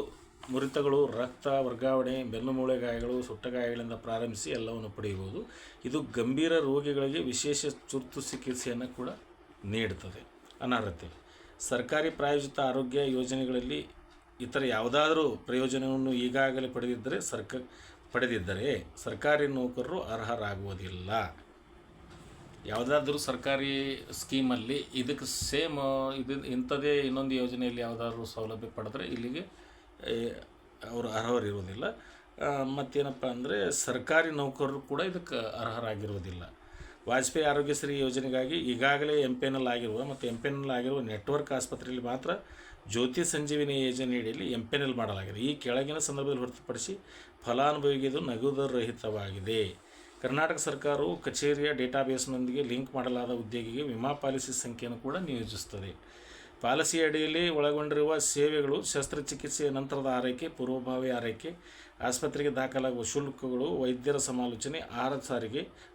ಮುರಿತಗಳು, ರಕ್ತ ವರ್ಗಾವಣೆ, ಬೆನ್ನುಮೂಳೆ ಗಾಯಗಳು, ಸುಟ್ಟ ಗಾಯಗಳಿಂದ ಪ್ರಾರಂಭಿಸಿ ಎಲ್ಲವನ್ನು ಪಡೆಯಬಹುದು. ಇದು ಗಂಭೀರ ರೋಗಿಗಳಿಗೆ ವಿಶೇಷ ತುರ್ತು ಚಿಕಿತ್ಸೆಯನ್ನು ಕೂಡ ನೀಡುತ್ತದೆ. ಅನರ್ಹತೆ: ಸರ್ಕಾರಿ ಪ್ರಾಯೋಜಿತ ಆರೋಗ್ಯ ಯೋಜನೆಗಳಲ್ಲಿ ಇತರ ಯಾವುದಾದರೂ ಪ್ರಯೋಜನವನ್ನು ಈಗಾಗಲೇ ಪಡೆದಿದ್ದರೆ ಸರ್ಕಾರಿ ನೌಕರರು ಅರ್ಹರಾಗುವುದಿಲ್ಲ. ಯಾವುದಾದ್ರೂ ಸರ್ಕಾರಿ ಸ್ಕೀಮಲ್ಲಿ ಇದಕ್ಕೆ ಸೇಮ್ ಇಂಥದ್ದೇ ಇನ್ನೊಂದು ಯೋಜನೆಯಲ್ಲಿ ಯಾವುದಾದ್ರೂ ಸೌಲಭ್ಯ ಪಡೆದ್ರೆ ಇಲ್ಲಿಗೆ ಅವರು ಅರ್ಹರಿರುವುದಿಲ್ಲ. ಮತ್ತೇನಪ್ಪ ಅಂದರೆ ಸರ್ಕಾರಿ ನೌಕರರು ಕೂಡ ಇದಕ್ಕೆ ಅರ್ಹರಾಗಿರುವುದಿಲ್ಲ. ವಾಜಪೇಯಿ ಆರೋಗ್ಯಶ್ರೀ ಯೋಜನೆಗಾಗಿ ಈಗಾಗಲೇ ಎಂಪೆನಲ್ ಆಗಿರುವ ಮತ್ತು ಎಂಪೆನಲ್ ಆಗಿರುವ ನೆಟ್ವರ್ಕ್ ಆಸ್ಪತ್ರೆಯಲ್ಲಿ ಮಾತ್ರ ಜ್ಯೋತಿ ಸಂಜೀವಿನಿ ಯೋಜನೆಯಡಿಯಲ್ಲಿ ಎಂಪೆನಲ್ ಮಾಡಲಾಗಿದೆ. ಈ ಕೆಳಗಿನ ಸಂದರ್ಭದಲ್ಲಿ ಹೊರತುಪಡಿಸಿ ಫಲಾನುಭವಿಗೆ ಇದು ನಗದು ರಹಿತವಾಗಿದೆ. ಕರ್ನಾಟಕ ಸರ್ಕಾರವು ಕಚೇರಿಯ ಡೇಟಾಬೇಸ್ನೊಂದಿಗೆ ಲಿಂಕ್ ಮಾಡಲಾದ ಉದ್ಯೋಗಿಗೆ ವಿಮಾ ಪಾಲಿಸಿ ಸಂಖ್ಯೆಯನ್ನು ಕೂಡ ನಿಯೋಜಿಸುತ್ತದೆ. ಪಾಲಿಸಿ ಅಡಿಯಲ್ಲಿ ಒಳಗೊಂಡಿರುವ ಸೇವೆಗಳು: ಶಸ್ತ್ರಚಿಕಿತ್ಸೆಯ ನಂತರದ ಆರೈಕೆ, ಪೂರ್ವಭಾವಿ ಆರೈಕೆ, ಆಸ್ಪತ್ರೆಗೆ ದಾಖಲಾಗುವ ಶುಲ್ಕಗಳು, ವೈದ್ಯರ ಸಮಾಲೋಚನೆ,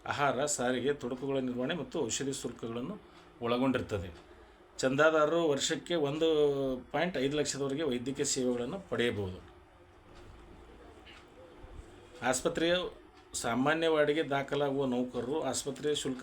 ಆಹಾರ ಸಾರಿಗೆ, ತೊಡಕುಗಳ ನಿರ್ವಹಣೆ ಮತ್ತು ಔಷಧಿ ಶುಲ್ಕಗಳನ್ನು ಒಳಗೊಂಡಿರುತ್ತದೆ. ಚಂದಾದಾರರು ವರ್ಷಕ್ಕೆ 1.5 ಲಕ್ಷದವರೆಗೆ ವೈದ್ಯಕೀಯ ಸೇವೆಗಳನ್ನು ಪಡೆಯಬಹುದು. ಆಸ್ಪತ್ರೆಯ ಸಾಮಾನ್ಯ ವಾರ್ಡಿಗೆ ದಾಖಲಾಗುವ ನೌಕರರು ಆಸ್ಪತ್ರೆಯ ಶುಲ್ಕ